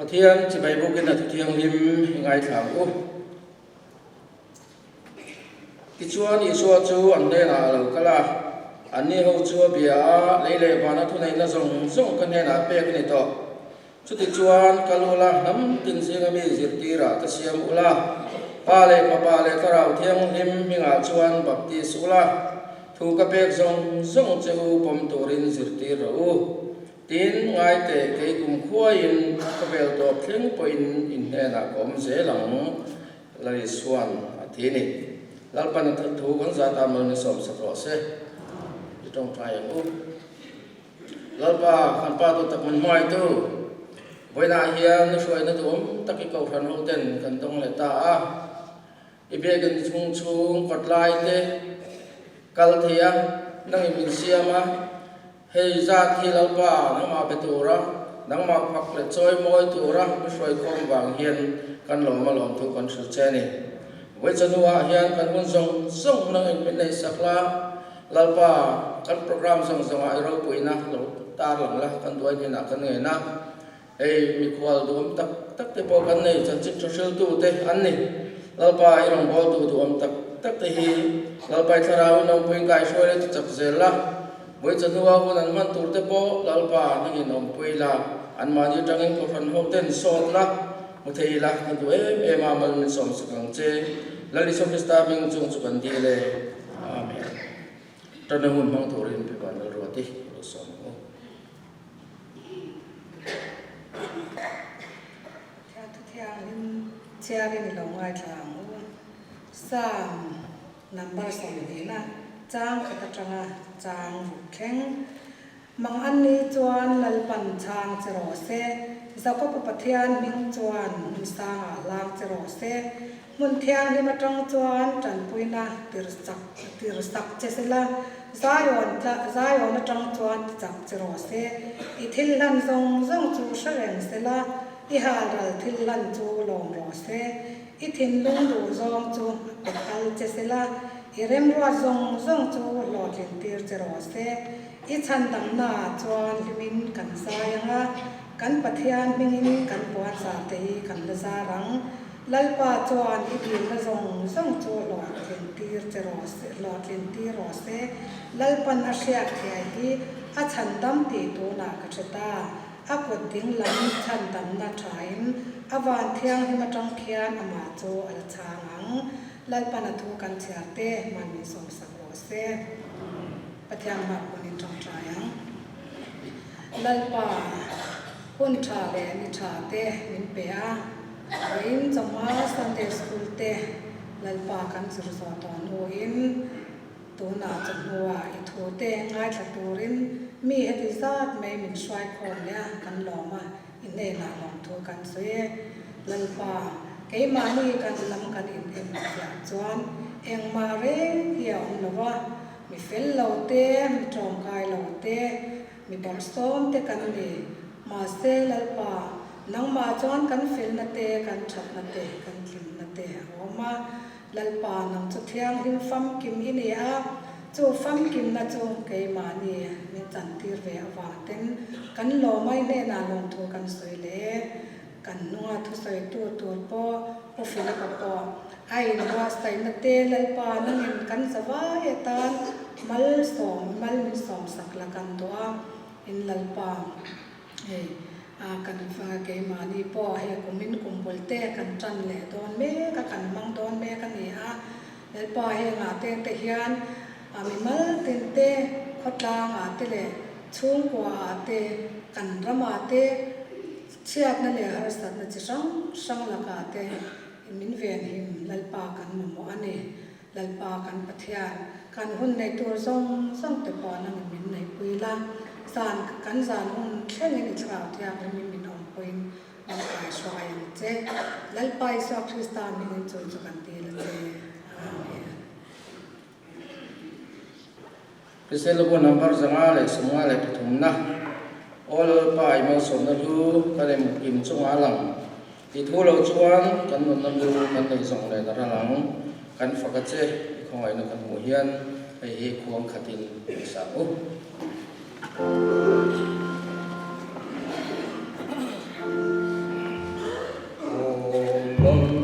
pathian chỉ bài bukin là thiêng lim ngày tháng u cái chuan Isua chu anh đây là lâu cả là anh này hậu chua bia lấy lệ và nó thu này nó rong cái này là bé cái này to chút thì chuan kalula nắm tin riêng ami diệt đi ra ta siam ula pa lệ ta rau thiêng lim ngã chuan baptist ula thu cái bé rong chu pom torin diệt đi ra u tin ngay te cái cùng khoai in cái bé to thiêng point in này là có dễ lắm lấy xuan thế này lalpan thu con ra tam mình sớm sắp rõ sẽ trong trái u lalpa han pa to tak man mai tu với na hian nó soi nó tụm tắc cái cầu thần hậu tên cần tông lại ta à ibê gần chung quật lại thế cal thia nang ibin siam à hay ra khi lalpa nang ma betura nang ma phak le choi moi tura nó soi khom vàng hian kan lom ma lom thu kan su che ni với chân hoa hian kan hun song nang ibin nei sakla lalpa kan program song ai ro puina lo ta lang la kan duai ni na kan nge na ei mikhual duhawm tak te pawh kan nei chan chik social tu te an ni lalpa irong bol tu duhawm tak te hi lalpa tharau no pui kai shoi le chak zel la voi chan huwa hun an man tur te pawh lalpa nangin om pui la an ma ni tangin ko fan ho ten sot la mu thei la kan du em ma mal min som sakang che lali som sta ming chung chu kan di le amen tan hun mang thorin pe ban ro ti som chia bên lòng ngoài thang sam number song ni na chang khata changa chang vu kheng mang an ni chuan lalpan chang chero se zakop pathian ming chuan sa lang chero se mun thiang ni ma tang chuan tan puina tir sak chesela zayon na tang chuan chak chero se I thil lan zong chu shareng sela I haral thil lan chu lom ro se I thin lung du zong chu bakal chesela I rem ro zong chu lo thin tir chero se I chan dam na chuan limin kan sayanga kan pathian mingin kan puan sa te kan la za rang lalpa chuan I din na zong chu lo thin tir chero se lo thin tir ro se lalpan a hriat thai hi a chan dam ti tu na ka theta a kut ding lam chan dam na thain awan thiang hi ma tang khian ama chu ala changang lalpan a thu kan chhia te man ni som sak ro se pathian ma kunin tang trayang lalpa hun tha le ni tha te min pe a in chama Sunday school te lalpa kan sur so ton ho in tu na chan huwa I thu te ngai tha turin mi heti zat mai min swai khom le kan loma in ne na long thu kan se lalpa ke ma ni kan lam kan in ya chuan eng ma re ya onwa mi fel lo te mi trom kai lo te mi bom som te kan ni ma se lalpa nang ma chuan kan fel na te kan that na te kan thim na te oma lalpa nang chu thiang him fam kim ini a chu fam kim na chu ke ma ni min chan tir ve awa ten kan lo mai ne na long thu kan soi le kan nuwa thu soi tu po o fila ka po ai nuwa sai na te lalpa nangin kan sawa etan mal min som sakla kan to in lalpa kan fa ke ma ni po he kumin kumbol te kan chan le don me ka kan mang don me kan ni a lalpa he nga te hian ami mal tin te khotla nga te le chung kwa te kan rama te chiat na le har sat na chi sang la ka te min ven him lalpa kan mo ani lalpa kan pathian kan hun nei tur song te pa na min nei puila san kan zan hun thleng ni chra thia min on point on kai swai che lalpa so Kristian min chu kan ti le amen Kristian number zanga le sunga le thum na all pa mo som na lu kalem kim chunga lang ti thu lo chuan kan non na lu kan nei song le na lang kan faka che khoi na kan mu hian ai hi khuang khatin sa u Pawl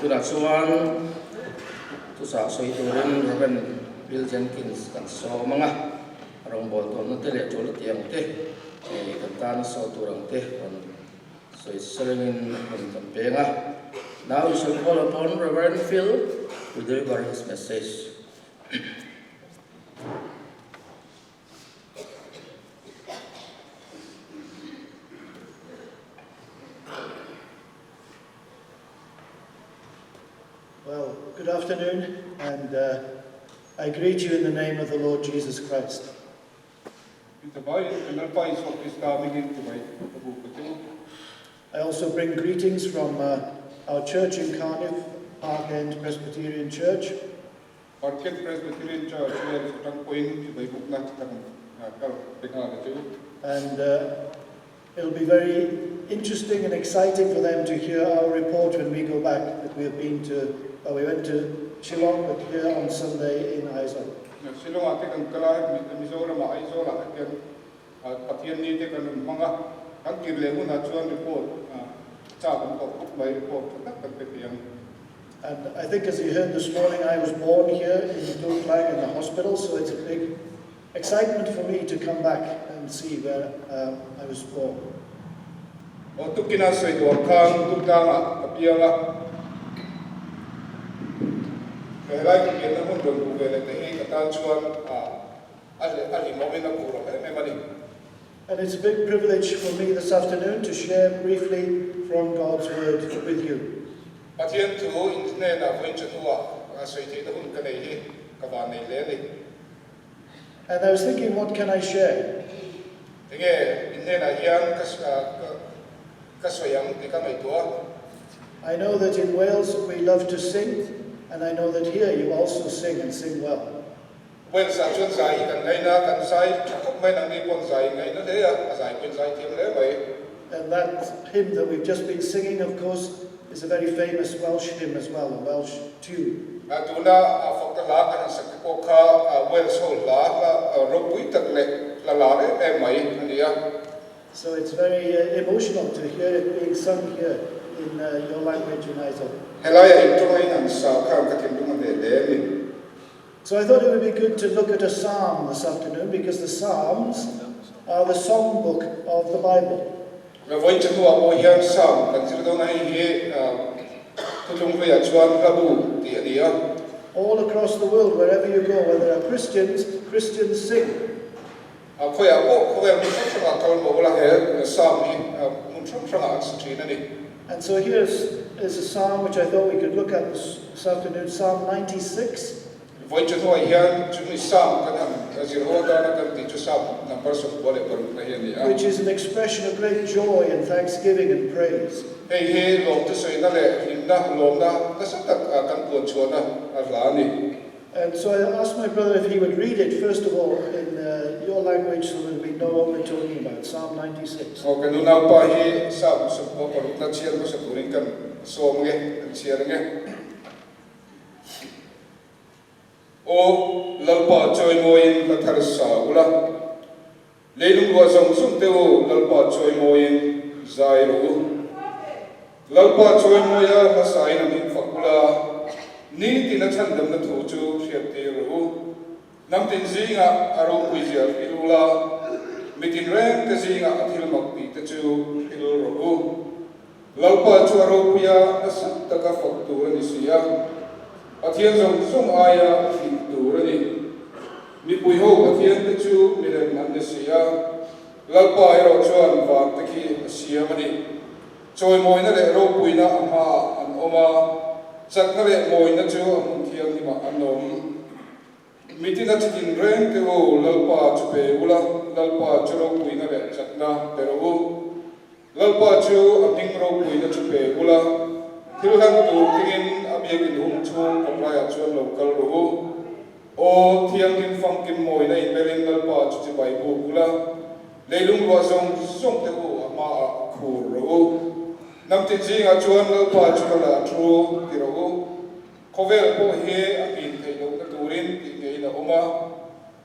tu nak suan tu sa soi turin Reverend Howard Jenkins kan so manga rong bolton na tele cholut yang teh kan tan so turang teh kan soi selengin kan kampenga. Now we shall call upon Reverend Phil to deliver his message. Well, good afternoon, and I greet you in the name of the Lord Jesus Christ. I also bring greetings from our church in Cardiff, Parkend Presbyterian Church. Parkend Presbyterian Church, and it'll be very interesting and exciting for them to hear our report when we go back. That we have been to, we went to Shillong, but here on Sunday in Aizawl. And I think, as you heard this morning, I was born here in Duhawm in the hospital, so it's a big excitement for me to come back and see where I was born. And it's a big privilege for me this afternoon to share briefly from God's Word with you. And I was thinking, what can I share? I know that in Wales we love to sing, and I know that here you also sing and sing well. And that hymn that we've just been singing, of course, is a very famous Welsh hymn as well, a Welsh tune. So it's very emotional to hear it being sung here in your language in Aizawl. So I thought it would be good to look at a psalm this afternoon, because the Psalms are the songbook of the Bible. All across the world, wherever you go, where there are Christians, Christians sing. And so here's a psalm which I thought we could look at this afternoon, Psalm 96. Which is an expression of great joy and thanksgiving and praise. And so I asked my brother if he would read it, first of all, in your language, so that we know what we're talking about, Psalm 96. O lalpa choy moin la thar sa ula leilung wa zong sum teo lalpa choy moin zai ro lalpa choy moya la sai na min fakula ni tin chan dam na thu chu hriat te ro nam tin zinga aro puizia filula mitin reng te zinga athil mak pi te chu hil ro lalpa chu aro puya asat ta ka faktu ni sia Pathian zong aya fiturani nupui ho pathian te chu miren man sia lalpa ero chuan va taki siamani choi moina le ro puina ama an oma chakna le moina chu am thiang ni ma anom mitina chikin reng te o lalpa chu pe ula lalpa chu ro puina le chakna pero lalpa chu ating ro puina chu pe ula Hilhan tu tingin abiyakin humchung kaplaya chuan local ro o thiangin fangkin moina in belin lalpa chu chi bai bu kula leilung wa zong te o ama khur ro namti jinga chuan lalpa chu kala tru ti ro khovel po he akin theilo na turin ti ngei na oma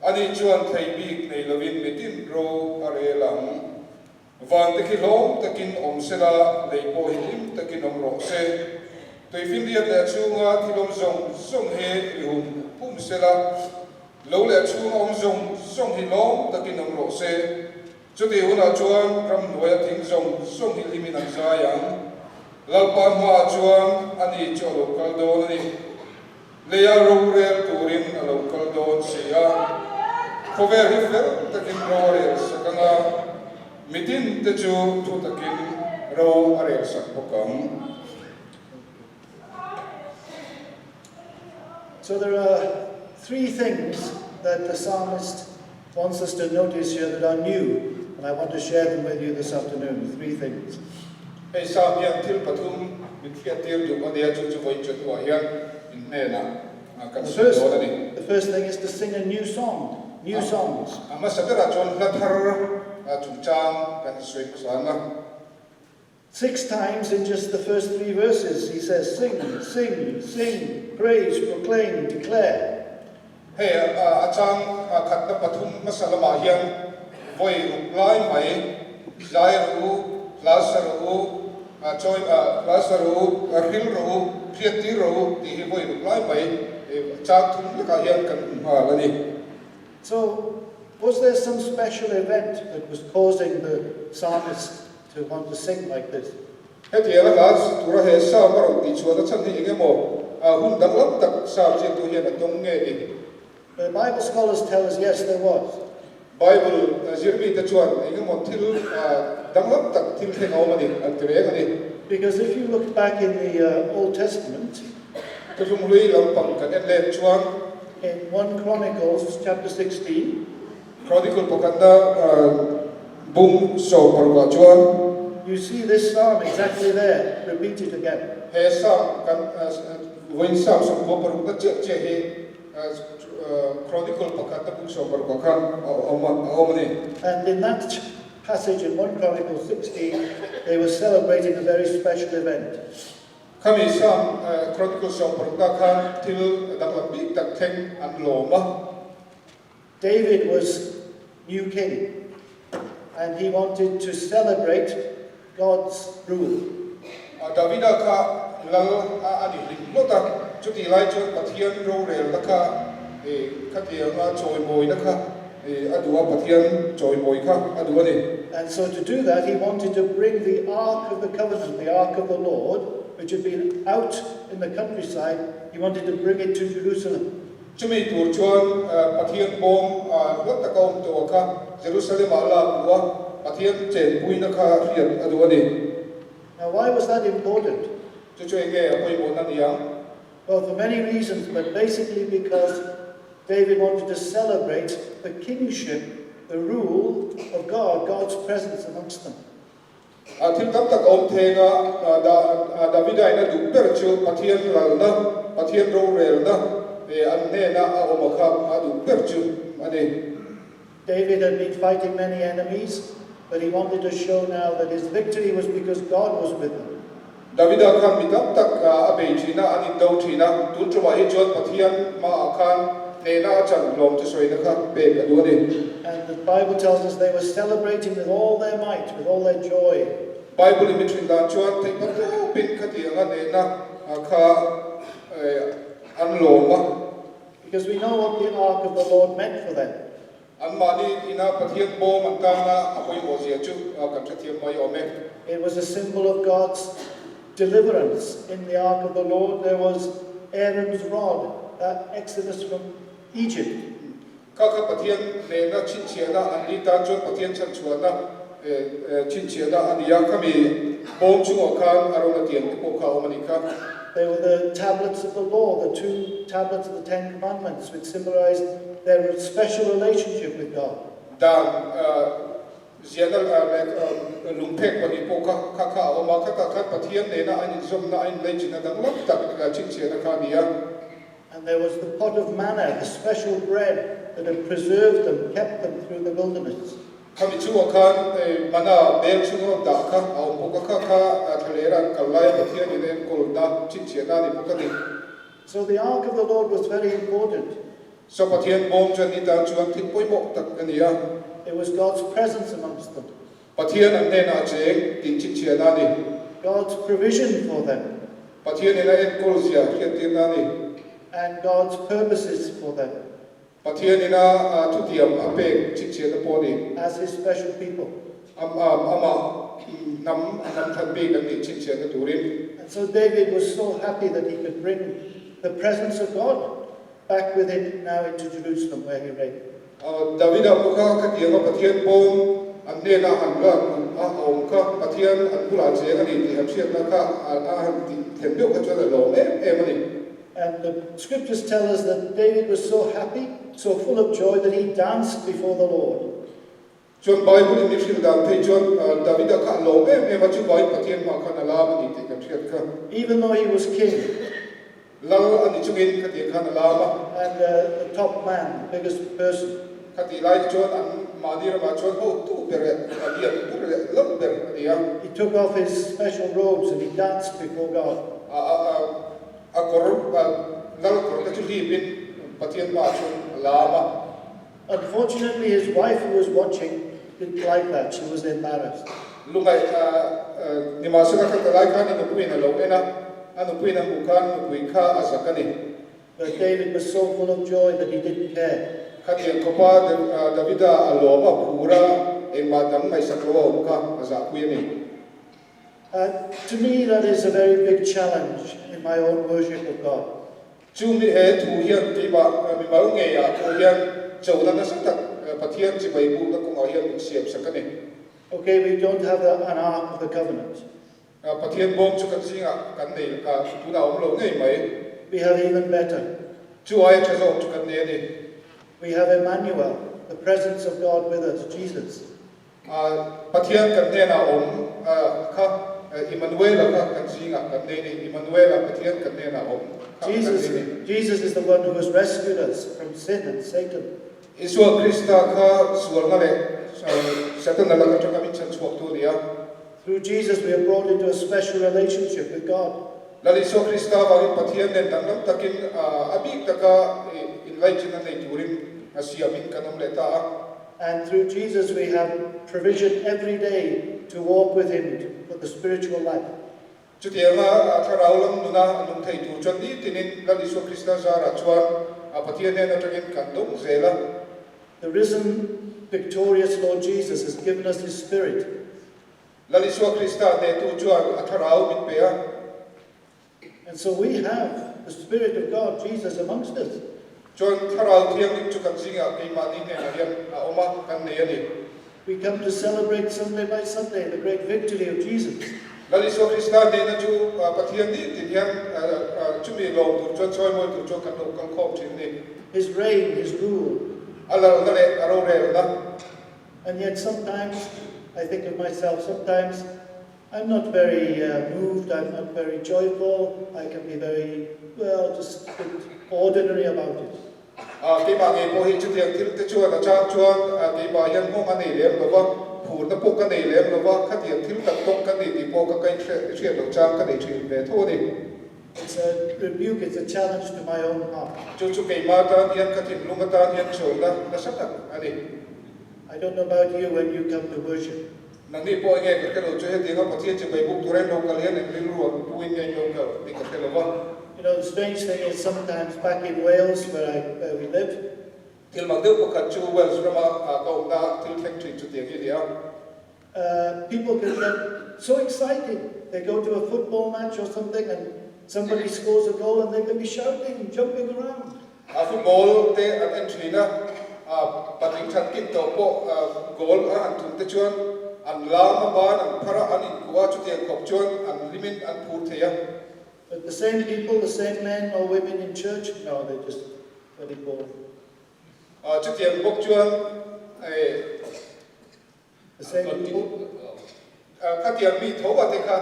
ani chuan thei nei lovin mitin ro are lang van te ki lawm takin omsela leipo hilim takin omro se tôi phim liệp lệ chungah thì lom zong he hum sela lâu lệ chungah zong hi lawm takin ông rộ se cho thì hôn chuan ram nuôi thính zong hi limin an zayang lalpa hoa chuan ani cho local don ani leya rural turin a local don sia cover river takin rore sakanga mitin te chu thu takin ro are sak pokam. So there are three things that the psalmist wants us to notice here that are new, and I want to share them with you this afternoon. Three things. The first thing is to sing a new song, new songs. 6 times in just the first 3 verses, he says, sing, sing, sing, praise, proclaim, declare. Hey, achang khatna pathum masalama hian voi ruplai mai zairu lasaru choi lasaru hilru priatiru ti voi ruplai mai chak thum laka hian kan lani. So, was there some special event that was causing the psalmist to want to sing like this? Hetiela las tura he sa maru ti chuata channi engemo hun danglam tak sa je tu hian atong nge ni. The Bible scholars tell us, yes, there was. Bible zirmi ta chuan engemo thil danglam tak thil theng awmani antireng ani. Because if you look back in the Old Testament, tulung lui lampang kan le chuan in 1 Chronicles chapter 16, Chronicle pokanda bung so parwa chuan you see this psalm exactly there, repeated again. he sam kan Vawiin sam so ko paru ta che he Chronicle pokanda bung so parwa khan awmani. And in that passage in 1 Chronicles 16, they were celebrating a very special event. Kami sam Chronicle so parwa khan til dakla big tak theng an lawm. David was new king, and he wanted to celebrate God's rule. Davida ka lal ani lota chuti lai chu pathian ro rel laka khatia nga choi boy laka adua pathian choi boy kha adua ni. And so to do that, he wanted to bring the Ark of the Covenant, the Ark of the Lord, which had been out in the countryside, he wanted to bring it to Jerusalem. Chumi tur chuan pathian bom lota kaum to kha Jerusalem ala bua pathian chen pui na kha riat adua ni. Now, why was that important? Well, for many reasons, but basically because David wanted to celebrate the kingship, the rule of God, God's presence amongst them. David had been fighting many enemies, but he wanted to show now that his victory was because God was with him. And the Bible tells us they were celebrating with all their might, with all their joy. Because we know what the Ark of the Lord meant for them. It was a symbol of God's deliverance. In the Ark of the Lord, there was Aaron's rod, that exodus from Egypt. There were the tablets of the law, the 2 tablets of the 10 commandments, which symbolized their special relationship with God. And there was the pot of manna, the special bread that had preserved them, kept them through the wilderness. So the Ark of the Lord was very important. It was God's presence amongst them. God's provision for them. PATHIANNI na kolsia hian na ni and God's purposes for them PATHIANNI na thutiam apek chiche na poni as His special people. ama nam thanbe kan ni chiche na turin. And so David was so happy that he could bring the presence of God back with him now into Jerusalem where he reigned. Davida buka katianga pathian bom anne na hanla om ka pathian an pula che ani ti hapsiat na ka han ti thenbeu ka chona lawm emani. And the scriptures tell us that David was so happy, so full of joy that he danced before the Lord. Chon Bible in Israel dan thei chon Davida ka lawm ma chu vai pathian ma ka na la ani ti hapsiat ka Even though he was king lal ani chungin ka ti khan la and the top man, the biggest person, Cathie-i chon an madir ma chon ho tu beret alia beret lal beret dia he took off his special robes and he danced before God. a kor lal kor ka chu hi bin pathian ma chon la Unfortunately, his wife, who was watching, didn't like that. She was embarrassed. lungai ni ma saka ka Thalai khan ni nupui na lo ena nupui na mukan nupui kha asakani But David was so full of joy that he didn't care. khati kopa Davida aloma pura en ma dam mai saklo ka azakui ni To me, that is a very big challenge in my own worship of God. chu mi he thu hian ti ba mi ma nge ya thu hian chawna na sakta pathian chi bai bu na ko hian siap sakani Okay, we don't have an Ark of the Covenant. pathian bom chu kan singa kan nei ka tu na om lo ngei mai We have even better. chu ai chazo chu kan ne ni We have Emmanuel, the presence of God with us, Jesus. pathian kan ne na om kha Emmanuel ka kan singa kan ne ni Emmanuel pathian kan ne na om Jesus is the one who has rescued us from sin and Satan. Isua Krista ka sual na le Satan na la ka min chan suak tu dia Through Jesus, we are brought into a special relationship with God. lali so Krista ba pathian den tanam takin abi taka in lai chin nei turin asia min kanom le ta And through Jesus, we have provision every day to walk with Him for the spiritual life. chutianga tharaulam nuna nung thei tu chan ni tinin lali so Krista zara chuan pathian ne na takin kandong zela The risen, victorious Lord Jesus has given us His Spirit. lali so Krista ne tu chuan atharau min pea And so we have the Spirit of God, Jesus, amongst us. chuan tharau thiang ni chu kan singa ke ma ni ne na hian oma kan ne ani We come to celebrate Sunday by Sunday the great victory of Jesus. lali so Krista ne na chu pathian ni tin hian chumi lo tu chuan choi moi tu chu kan lo kan khom thin ni His reign, His rule. ala na le aro re na And yet sometimes, I think of myself, sometimes I'm not very moved, I'm not very joyful, I can be very, well, just a bit ordinary about it. ke ma nge po hi chu tiang thil te chuan a chang chuan ke ma hian hong ani lem lo wa phur na po ka nei lem lo wa kha tiang thil tak tok ka ni ti po ka kai thre lo chang ka nei thil ve tho ni It's a rebuke, it's a challenge to my own heart. chu chu ke ma ta hian ka thil lunga ta hian chol na sa tak ani I don't know about you when you come to worship. nang ni po nge ka lo chu he ti ga pathian chu bai buk tu ren lo ka hian en bil ru puin nge yo ka ni ka te lo wa You know, the strange thing is sometimes back in Wales, where we live, til mang deu ko ka chu wel su ma ka na til factory chu ti gi dia people can get so excited. They go to a football match or something and somebody scores a goal and they can be shouting, jumping around. football te an entry na pating chan kin to po goal an thum te chuan an la ma ban an phara an in kuwa chu te khop chuan an limin an phur theya But the same people, the same men or women in church, no, they're just very boring. chu te bok chuan The same people. ka tiang mi thowa te kha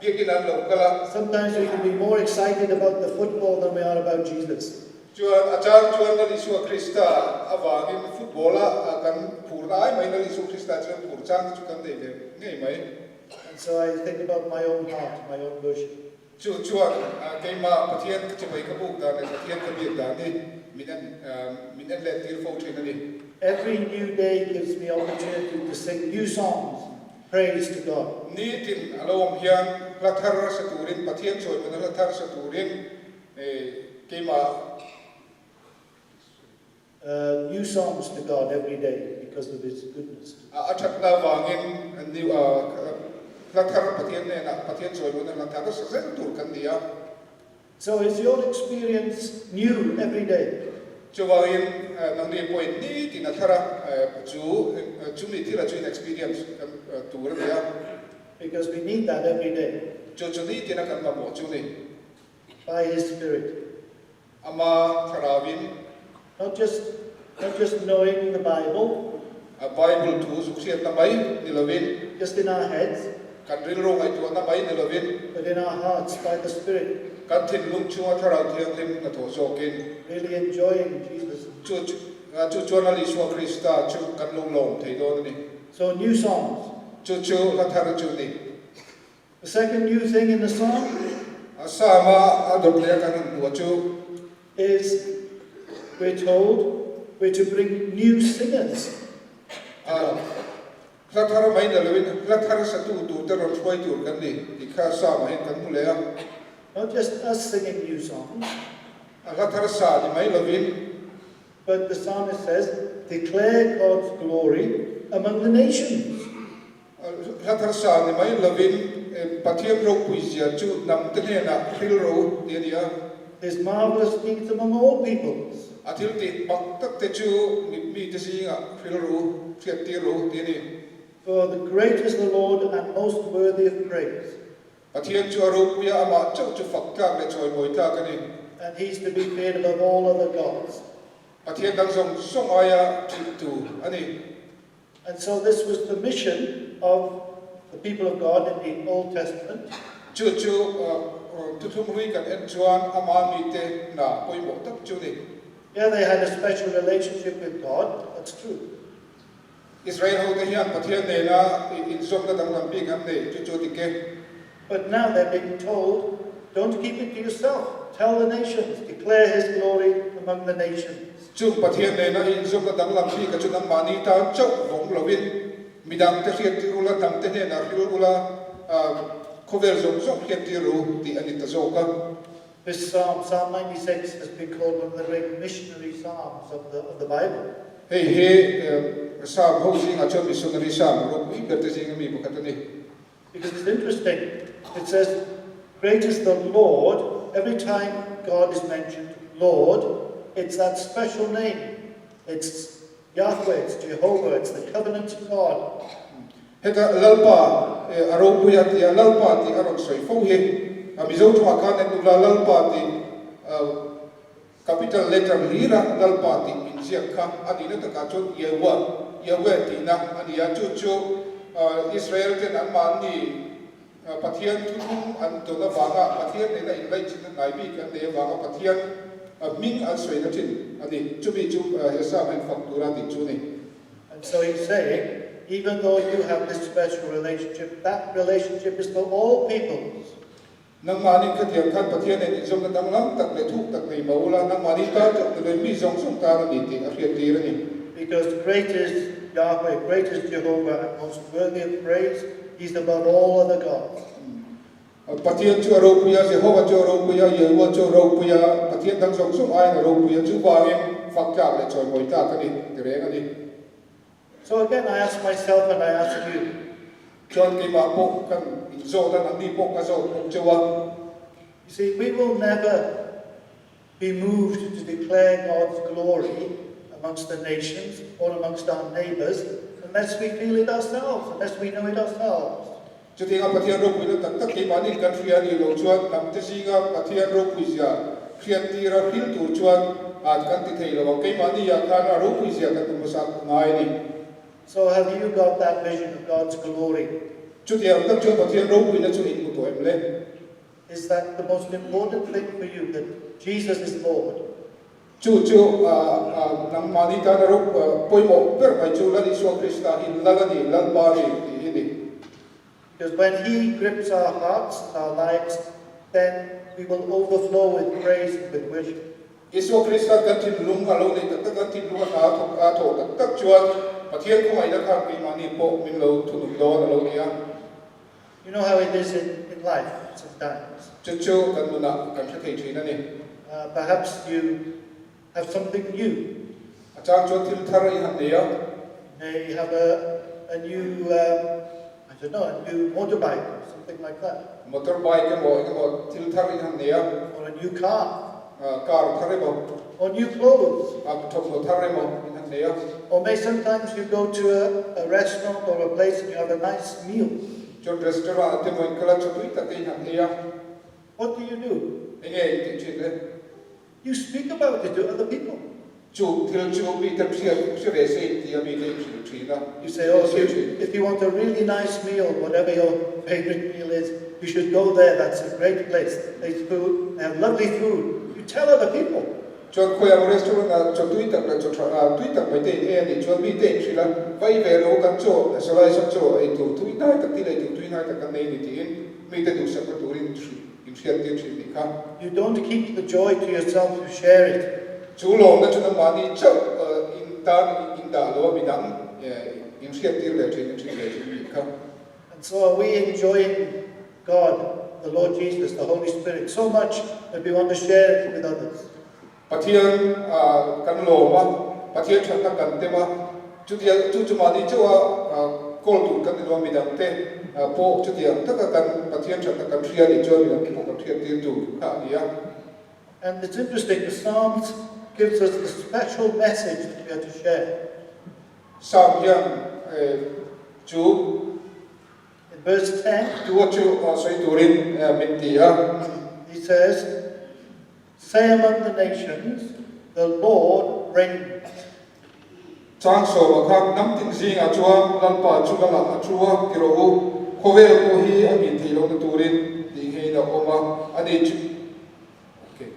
biakin an lo kala Sometimes we can be more excited about the football than we are about Jesus. chuan achang chuan na lisu Krista awangin football kan phur ai mai na lisu Krista chuan phur chang chu kan de ngei mai And so I think about my own heart, my own worship. chuan ke ma pathian ka chbai ka buk da ne pathian ka biak da ni min an le tir fo thin ani Every new day gives me opportunity to sing new songs. praise to God. Ni tin lawm hian lathar saturin pathian choi mun lathar saturin kema New songs to God every day because of His goodness. athat na wangin ni lathar pathian ne na pathian choi mun lathar sa tur kan dia. So is your experience new every day? Vawiin nang ni point ni tin athara chu ni thira chu experience tur dia. Because we need that every day. Chu ni tin kan ma mo chu ni by His Spirit. ama tharawin Not just knowing the Bible, Bible tu suksiat na mai nilovin just in our heads, kan rilro ngai tu na mai nilovin but in our hearts by the Spirit. kan thin lung chunga tharau thiang lim na tho sokin Really enjoying Jesus. chu chonali so Krista chu kan lung lom thei don ni So new songs. chu la thar chu ni The second new thing in the song asama adop le kan nu chu is we're told we're to bring new singers. la thar mai nilovin la thar satu tu ter ron khoi tur kan ni dikha sa mai kan mu le Not just us singing new songs, la thar sa ni mai lovin but the psalmist says, declare God's glory among the nations. Lathar sa ni mai lovin pathian ro puizia chu nam te ne na khil ro dia dia His marvelous deeds among all peoples. athil ti bak tak te chu mi te singa khil ro thiat ti ro ti ni For the great is the Lord and most worthy of praise. pathian chu ro puya ama chu chu fak ka le choi moi ta ka ni And He's to be feared above all other gods. pathian dang song aya tu ani And so this was the mission of the people of God in the Old Testament. chu tu thum hui kan en chuan ama mi te na poi mo tak chu ni Yeah, they had a special relationship with God. That's true. Israel ho te hian pathian ne na in som na dang lam pi kan ne chu ti ke But now they're being told, don't keep it to yourself. Tell the nations. Declare His glory among the nations. chung pathian ne na in som na dang lam pi ka chu nam mani ta chau vong lovin midang te khiat ti ula dang te ne na hil ula khovel zong khiat ti ru ti ani ta zo ka This Psalm 96, has been called one of the great missionary psalms of the Bible. he sa ho sing a chon missionary sam ro pi ber te sing mi bu khatani Because it's interesting. It says, great is the Lord. Every time God is mentioned, Lord, it's that special name. It's Yahweh, it's Jehovah, it's the covenant God. heta lalpa aro puya ti lalpa ti aro soi fo he mi zo thwa kan en la lalpa ti capital letter lira lalpa ti in sia kha ani na ta ka chon yewa ti na ani ya chu Israel ten an man ni pathian thu an to na wanga pathian ne na in lai chin nai bi kan de wanga pathian ming an soi na tin ani chu bi chu sa man faktura ti chu ni And so he's saying, even though you have this special relationship, that relationship is for all peoples. nang mani ka tiang kan pathian ne zong na dang lam tak le thuk tak nei maula nang mani ta tak le mi zong sung ta ni ti a khiat ti ra ni Because great is Yahweh, great is Jehovah, and most worthy of praise. He's above all other gods. pathian chu ro puya Jehovah chu ro puya Yehovah chu ro puya pathian dang zong sung ai na ro puya chu Vawiin fak ka le choi moi ta ka ni ti re nga ni So again, I ask myself and I ask you, chon ki ma po kan in zo da nang ni po ka zo po chu wa you see, we will never be moved to declare God's glory amongst the nations or amongst our neighbors unless we feel it ourselves, unless we know it ourselves. chu ti nga pathian ro puya tak tak ki mani kan fria ni lo chuan nam te si nga pathian ro puya khiat ti ra hil tu chuan at kan ti thei lo ke mani ya kha na ro puya ka tu ma sa ngai ni So have you got that vision of God's glory? chu ti am tak chu pathian ro puya chu in ku to em le Is that the most important thing for you, that Jesus is Lord? chu nang mani ta na ro poi mo per mai chu la ni so Krista in la ni lal ba ni ti ni Because when He grips our hearts, our lives, then we will overflow with praise and with worship. Iso Krista kan tin lung alo ni tak tak kan tin lung na thok a tho tak tak chuan pathian ko ai da kha ki mani po min lo thu du do lo nia You know how it is in life sometimes. chu kan nu na kan thei thei na ni Perhaps you have something new. achang cho til thar I han dia They have a new, I don't know, a new motorbike or something like that, motorbike mo til thar I han dia or a new car, car thar mo or new clothes. thok mo thar mo han dia Or may sometimes you go to a restaurant or a place and you have a nice meal. cho restaurant te mo kala chu tu ta te han dia What do you do? nge ti chi le You speak about it to other people. chu til chu bi ta chi re se ti mi te chi na You say, oh, if you want a really nice meal, whatever your favorite meal is, you should go there. That's a great place. They have lovely food. You tell other people. cho ko ya restaurant na cho tu ta cho tu ta pe te ni cho mi te chi la vai ve ro kan cho so lai so cho ai tu tu na ta ti le tu na ta kan nei ni ti mi te du sa ko tu rin chi in share ti chi ni ka You don't keep the joy to yourself, you share it. chu lo na chu na ma ni cho in ta in da lo mi dang in share ti le chi ni ka And so are we enjoying God, the Lord Jesus, the Holy Spirit, so much that we want to share it with others. pathian kan lo ma pathian than ta kan te ma chu dia chu ma ni chu kol tu kan lo mi dang te po chu dia ta kan pathian than ta kan thria ni chu mi dang po kan thria ti tu ka ya And it's interesting, the Psalms gives us a special message that we are to share. sam hian chu In verse 10, tu chu soi turin min ti a he says, say among the nations, the Lord reigns. chang so ma kham nam ting jing a chuang lan pa chu la la chua ki ro ko ve ko hi a min thi lo na turin ti he na oma ani chu okay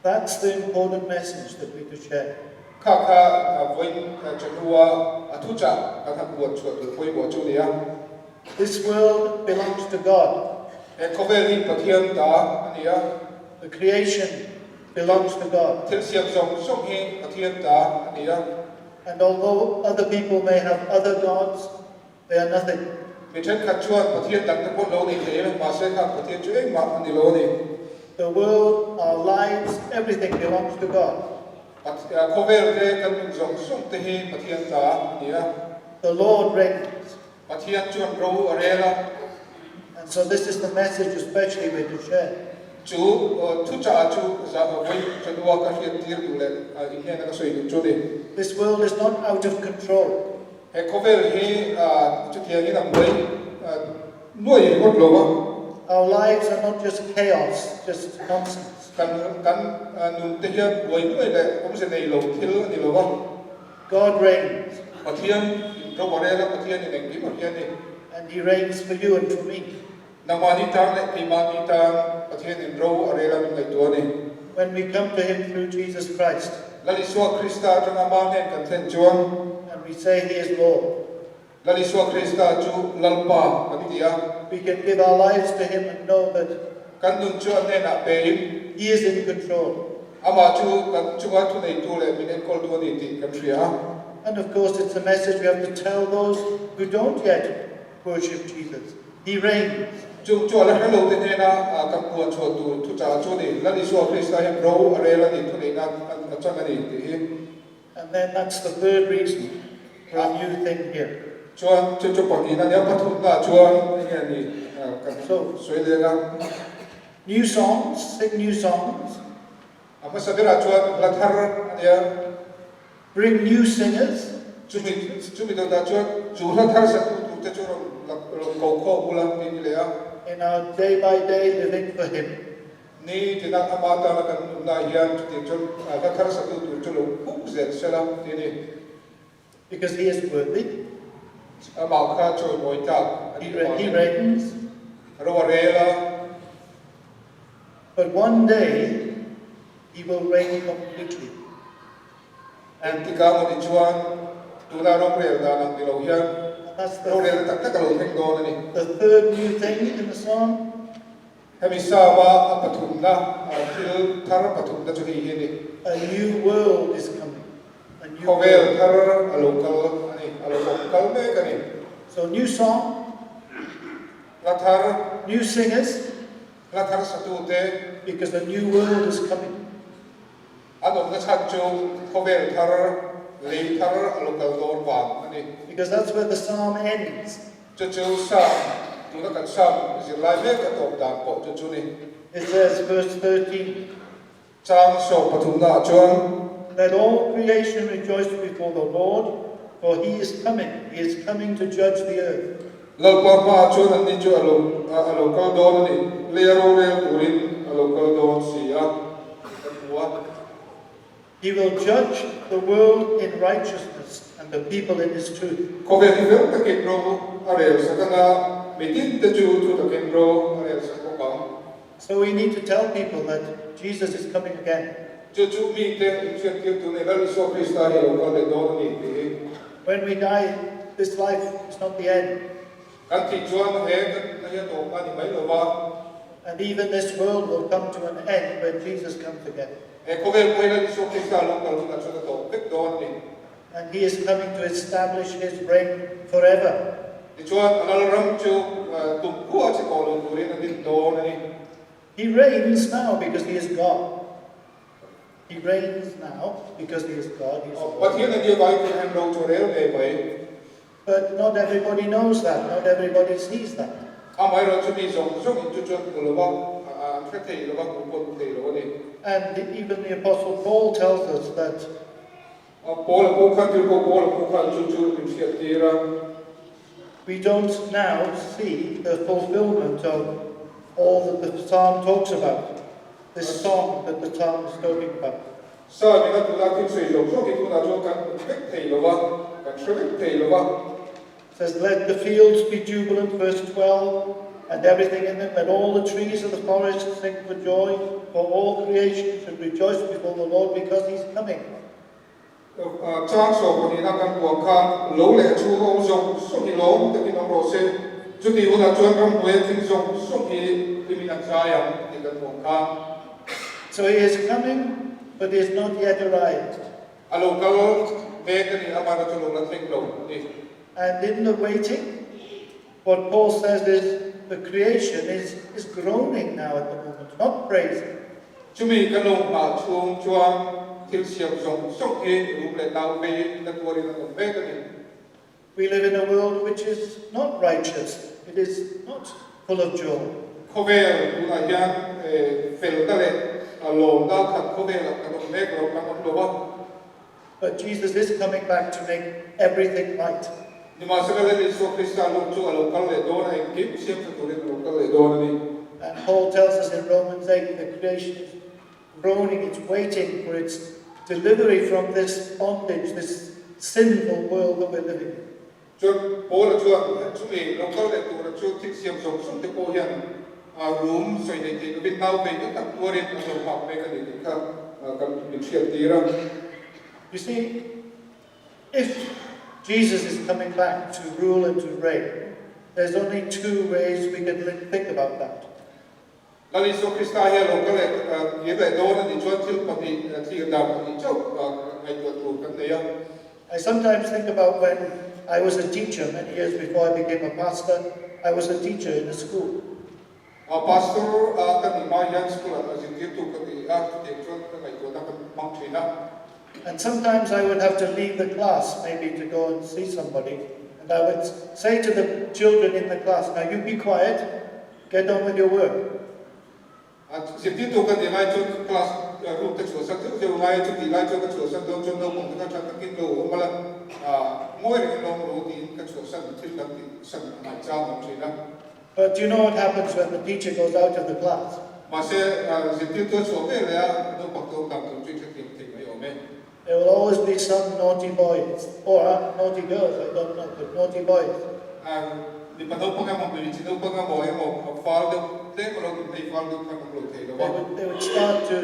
That's the important message that we could share. kha voin chanua athu cha ka tha buat chu tu poi bo chu dia This world belongs to God. e ko ve ri pathian ta ania The creation belongs to God. thil siam song song hi pathian ta ania And although other people may have other gods, they are nothing. mi chen kha chuan pathian tak ta ko lo ni the ma se kha pathian chu eng ma ani lo ni The world, our lives, everything belongs to God. ko ve te kan song song te hi pathian ta ania The Lord reigns. pathian chuan ro arela And so this is the message especially we're to share. chu thu cha chu za voi chanua ka hian tir du le in he na soi du chu ni This world is not out of control. he ko ve hi chu thiang ni na moi noi hot lo wa Our lives are not just chaos, just nonsense. kan nun te hian voi noi le om se nei lo thil ni lo wa God reigns, pathian ro arela pathian ni neng ki ma hian ni and He reigns for you and for me. namani tang le ki ma ni tang pathian in ro arela min lai tu ni When we come to Him through Jesus Christ, lali so krista tanga ma nen kan then chuan and we say He is Lord, lali so krista chu lalpa kan dia we can give our lives to Him and know that kan nun chuan ne na pe He is in control. ama chu kan chunga thu nei tu le min en kol tu ni ti kan thria And of course, it's a message we have to tell those who don't yet worship Jesus. He reigns. chu chu la hello te ne na kan pu chu tu thu cha chu ni lali so krista hem ro arela ni thu nei na changa ni ti hi And then that's the third reason for a new thing here. chuan chu pa ni na ya pa thu na chuan nge ni kan so soi le ga New songs, sing new songs, ama sabira chuan la thar ya bring new singers, chu mi da chuan chu la thar sa tu te chu ro ko ko ula ni le ya in our day-by-day living for Him. ni tina ama ta na kan na hian ti chu la thar sa tu chu lo pu ze sela ti ni Because He is worthy, ama kha chu moi ta He reigns, ro arela but one day He will reign completely. and ti ka mo ni chuan tu na ro re da nang ti lo hian And that's ro re tak tak lo theng do na ni the third new thing in the psalm. hemi sa wa pathum na thil thar pathum da chu hi ni A new world is coming. A new Kovel world. thar alokal ani alokal me kani. So new song, Lathar new singers, lathar satute because the new world is coming. adom na chachu kovel thar le thar alokal dor bang ani. Because that's where the psalm ends. Chachu sa tuna kan sam is lai me ka top dan po chachu ni. It says, verse 13, Chang so patumna chuan let all creation rejoice before the Lord, for he is coming. He is coming to judge the earth. lalpa pa chuan ani chu alokal don ni lero le turin alokal don sia wa He will judge the world in righteousness and the people in his truth. kovel hivel takin ro arel sakana mitin te chu tu takin ro arel sakopang So we need to tell people that Jesus is coming again. chu mi te inchen kir tu ne lal so krista hi alokal le don ni ti When we die, this life is not the end. kan ti chuan he kan ya to ka ni mai lo ba And even this world will come to an end when Jesus comes again. e kovel ko lal so krista alokal na chu to pek don ni And he is coming to establish his reign forever. ti chuan anal ram chu tu ku a chi ko lo turin ani don ni He reigns now because he is God. He reigns now because he is God. He is the Lord. pathian ani vai ki han ro chu rel le bai But not everybody knows that. Not everybody sees that. amai ro chu ni zong zong chu chu ko lo ba an thre thei lo ba ko ko thei lo ni And even the Apostle Paul tells us that Pawl ko khan ko Pawl ko khan chu chu lim sia tira we don't now see the fulfillment of all that the psalm talks about. This song that the psalm is talking about. sa mi na tu la ki sei lo so ki ku na jo kan thek thei lo ba kan thre thei lo ba It says, let the fields be jubilant, verse 12, and everything in them, let all the trees of the forest sing for joy, for all creation should rejoice before the Lord because he's coming. chang so ko ni na kan ko khan lo le chu ho zong so ki lo te ki no ro se chu ti una chuan ram we thing zong so ki mi na cha ya ni kan ko khan So he is coming, but he is not yet arrived. alokal me ka ni amara chu lo la thing lo ni And in the waiting, what Paul says is the creation is groaning now at the moment, not praising. chu mi kan lo ma chung chuan til siam zong so ki ru le tau ve na ko ri na ve ka ni We live in a world which is not righteous. It is not full of joy. kovel una hian fel ta le lawm da khat kovel ka no me ko ka no lo ba But Jesus is coming back to make everything right. ni ma sa le so krista lo chu alokal le do na ki siam sa to le alokal le do ni And Paul tells us in Romans 8 that creation is groaning, it's waiting for its delivery from this bondage, this sinful world that we're living in. chu po la chu chu mi lokal le tu chu tik siam so so te ko hian room so ni ti bin nau ve ka to rin so pa me ka ni ka ka ni siam ti ra You see, if Jesus is coming back to rule and to reign, there's only two ways we can think about that. lali so krista hian lokal le ye le do na ni chu til pa ni ti da ni chu ai to tu kan ne ya I sometimes think about when I was a teacher many years before I became a pastor. I was a teacher in a school. pastor ka ni ma hian school a jin ti tu ka ni te chu ka ai to da ka mang thina And sometimes I would have to leave the class, maybe to go and see somebody. And I would say to the children in the class, now you be quiet, get on with your work. jin ti tu ka ni mai chu class ru te chu sa tu je mai chu ti lai chu ka chu sa do chu no ko ka cha ka ki do ma la moi ri no ru ti ka chu sa ti ka ti sa ma cha ma thina But do you know what happens when the teacher goes out of the class? ma se jin ti tu chu ve le ya no pa to ka tu chi ti ti mai o me There will always be some naughty boys, or naughty girls, I don't know, but naughty boys. ni pa do pa ka mo bi chi do pa ka mo e mo fa do te ko lo ti fa do ka mo lo te lo ba They would start to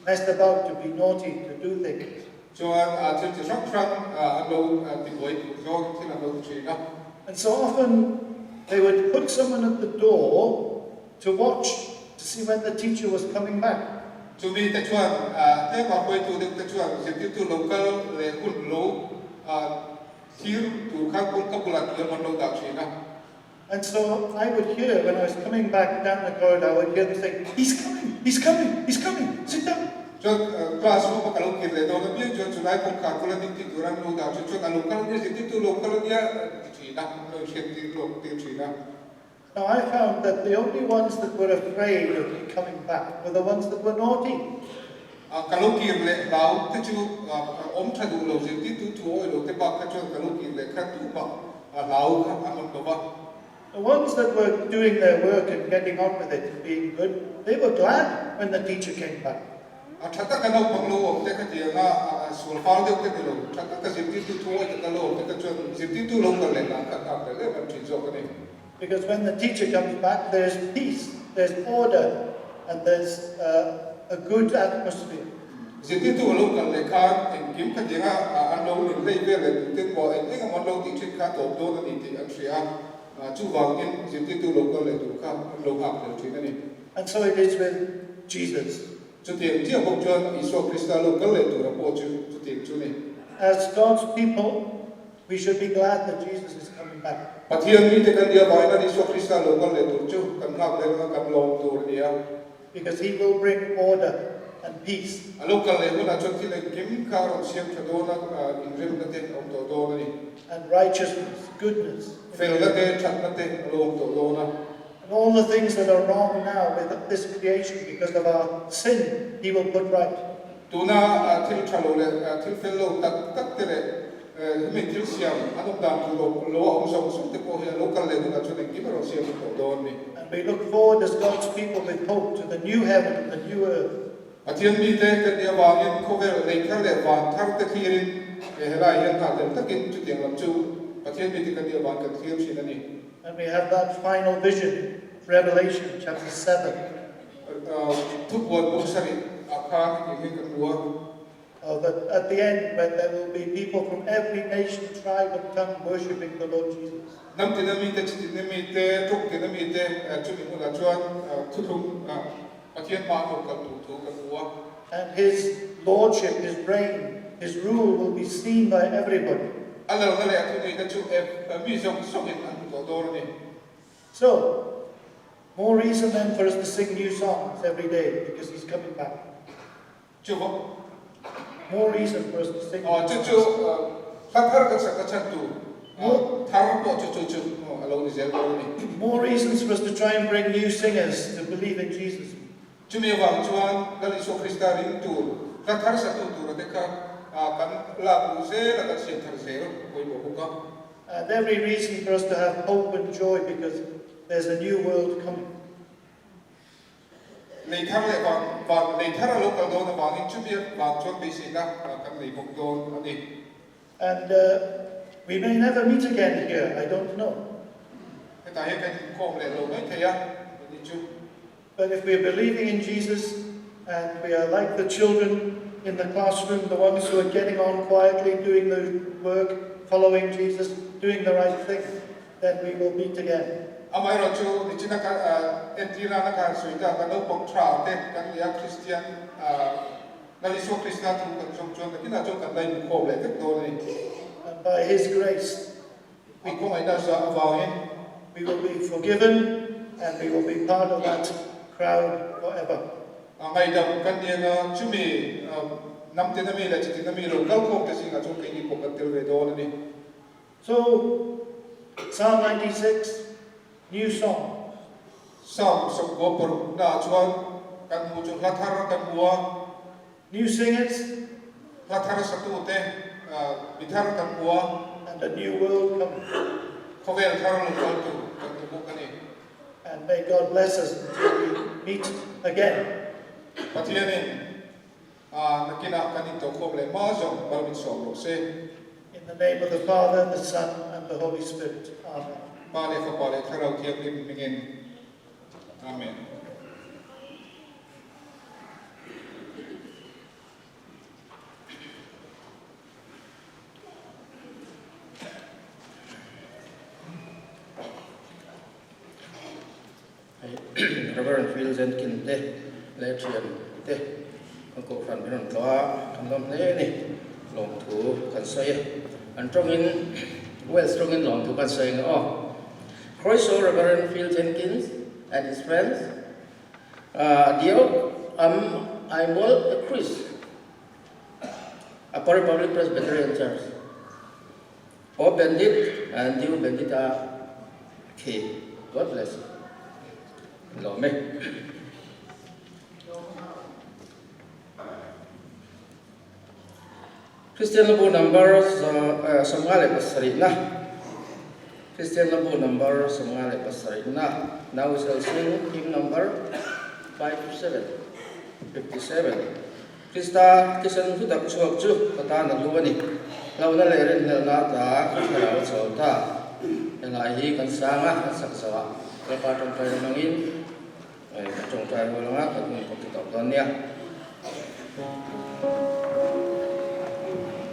mess about, to be naughty, to do things. chuan chu ti sak sak lo ti boi tu zo ti na lo chi na And so often they would put someone at the door to watch, to see when the teacher was coming back. Chúng mình tại chuan thế mà quay tụ được tại chuan dịch tụ local lệ hun lô thiêu tụ khác cũng các bulan yang mana tak sih na. And so I would hear when I was coming back down the corridor, I would hear them saying, "He's coming, he's coming, he's coming, sit down." Cho classroom apa kalau kita itu orang biar cho sulai pun kalkulan di orang lu dah cho kalau local dia dịch tụ local dia sih na, lo sih local sih na. Now I found that the only ones that were afraid of me coming back were the ones that were naughty. Kalau kita lau tu thadu lo jadi tu lo te bak tu kalau kita tu bak lau kan aman tu bak. The ones that were doing their work and getting on with it and being good, they were glad when the teacher came back. Thata kalau panglo te kerja na sulfal dia te lo. Thata jadi tu te kalau te kerja jadi tu lo kalau na kata le macam tu kan. Because when the teacher comes back, there's peace, there's order, and there's a good atmosphere. Jadi tu lo kalau lekat kim kerja anu ni level te buat ini kan lo teacher kat tu do ni te Australia. Vawiin jadi tu lo kalau tu kan lo apa tu ni. And so it is with Jesus. Jadi dia bukan Yesus Kristus lo kalau tu rapat tu ni. As God's people, we should be glad that Jesus is coming back. PATHIANNI tekan dia bayar Yesus Kristus lo kalau tu kan nak lewat kan lawm tu dia. Because he will bring order and peace. Alo kalau itu nak jadi lagi kim kau siap cedona ingrim nanti untuk dona ni. And righteousness, goodness. Fel nanti cat nanti lo untuk dona. And all the things that are wrong now with this creation because of our sin, he will put right. Tuna til chalo le til fellow tak tere mentil siam anong dam lo om song te ko he local le na chone kimero siam to don ni. And we look forward as God's people with hope to the new heaven and the new earth. PATHIANNI te kan dia Vawiin cover le thar le van thar te thirin helai hian ta le takin chu tiang lam chu PATHIANNI te kan dia van kan thir sin ani. And we have that final vision, Revelation chapter 7. Thuk buat buksari akha ni kan buat. That at the end, when there will be people from every nation, tribe, and tongue worshipping the Lord Jesus. Nam tinamite chitinamite tuk tinamite chumi mula chuan thuthum PATHIANNI ma no kan tu kan buat. And his lordship, his reign, his rule will be seen by everybody. Allah ngale atu ni ta chu mi song in an to dor ni. So, more reason then for us to sing new songs every day because he's coming back. Chubo More reason for us to sing. chu thar ka sa ka tu thar po chu alo ni zel ko ni. More reasons for us to try and bring new singers to believe in Jesus. Chumi wang chuan dal Yesus Kristus ring tu thar sa tu te ka kan la bu se la ka sin thar se ko bo ka. And every reason for us to have hope and joy because there's a new world coming. Nei thar le wang nei thar lo ka do na wang in chumi wang chuan be si na kan nei bok do ani. And we may never meet again here, I don't know. Ta he kan ko le lo mai the ya ni chu. But if we're believing in Jesus and we are like the children in the classroom, the ones who are getting on quietly, doing the work, following Jesus, doing the right thing, then we will meet again. Amai ro chu ni china ka entrina na ka suita ka no pok tra te kan ya Kristian na Yesus Kristus tu kan chong chong ka kina chong kan dai ko le tek do ni. And by His grace, We ko ai da sa Vawiin we will be forgiven and we will be part of that crowd forever. ngai dam kan dia na chumi nam te na mi la chi na mi ro kal ko te singa chong ke ni ko ka tel ve do ni. So, Psalm 96, new song. Sam so go por na chuan kan mu chu la thar kan bua New singers la thar sa tu te bi thar kan bua and a new world coming. ko ve thar lo kan tu kan tu kan ni. And may God bless us until we meet again. PATHIANNI nakina kanito ko le ma jong balmin so lo se In the name of the Father, the Son, and the Holy Spirit. Amen. pale fa pale tharau thiam lim mingen. Amen. Reverend Phil Jenkins le trian te kan Kohhran pinon tloa kan lam hle ni lawm thu kan sei an tongin strong in lawm thu kan sei ngo Croeso Reverend Howard Jenkins and his friends dio I'm all a Chris a Republic Presbyterian Church o bendit and dio bendita ke God bless you lawm Kristian labu number samngale pasarina. Kristian labu number samngale pasarina. Now we shall sing hymn number 57. Krista kisan hudak chuak chu kata na luani. Launa lerin na ta kalaw chota. Elahi kan sanga saksawa. Kapatong tayo mangin. Ay katong tayo mo nga katong pagkitaw donya.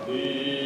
Yeah.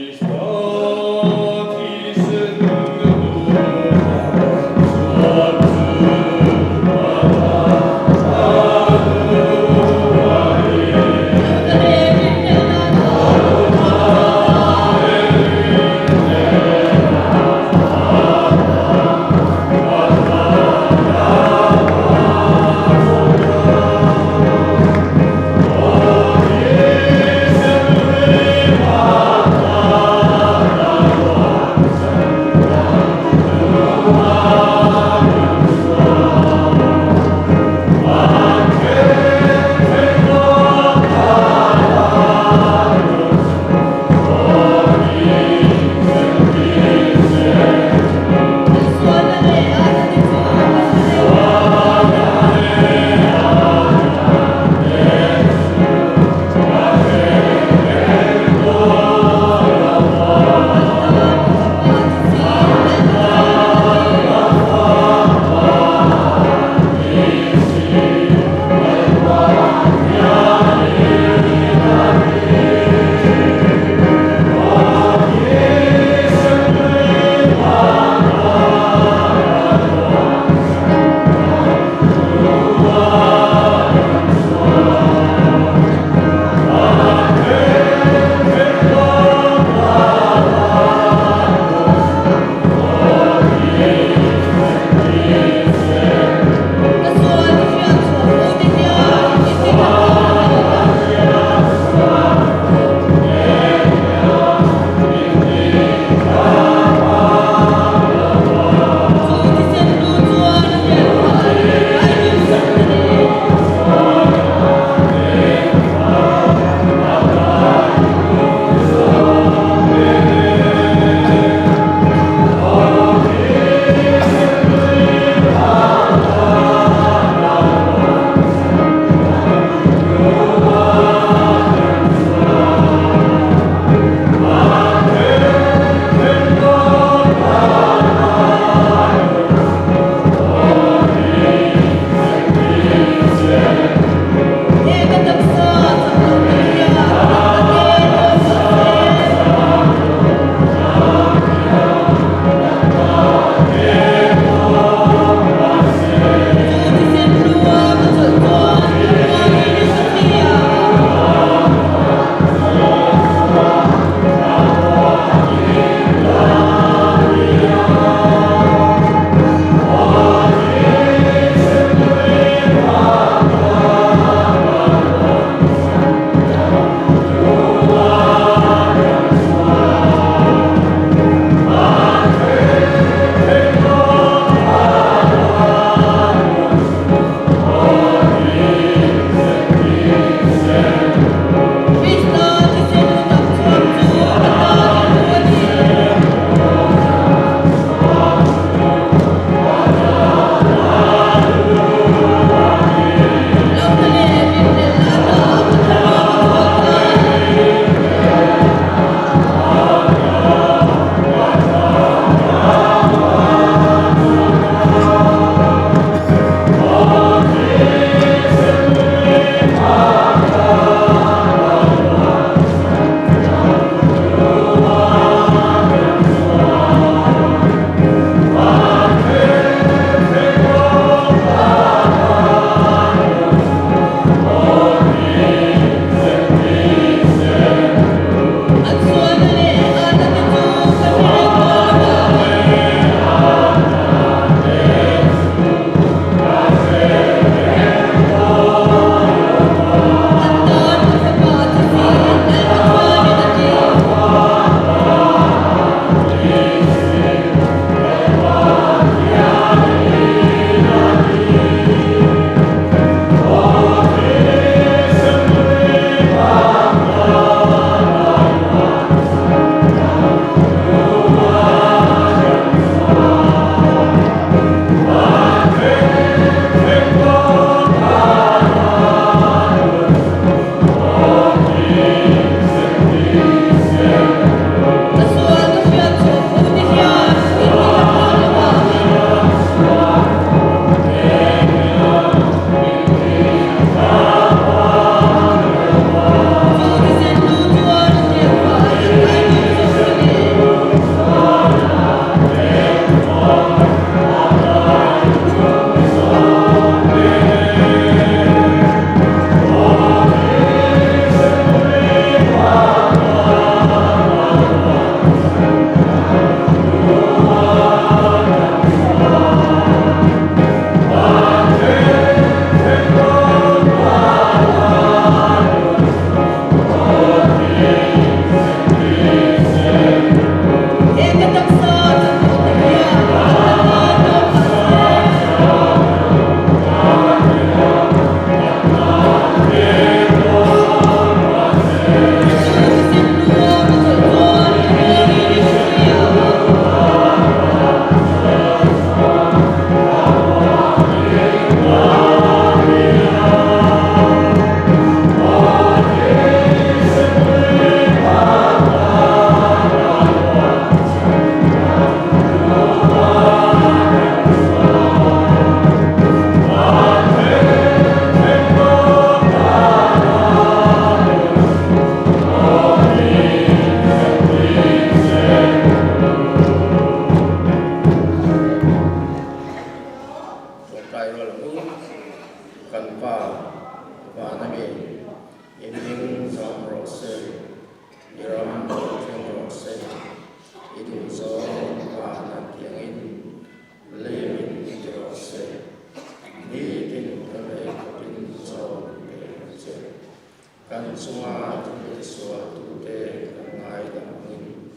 chungah tu suatu te kan ngai da ngin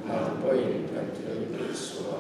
mal point kan thil suat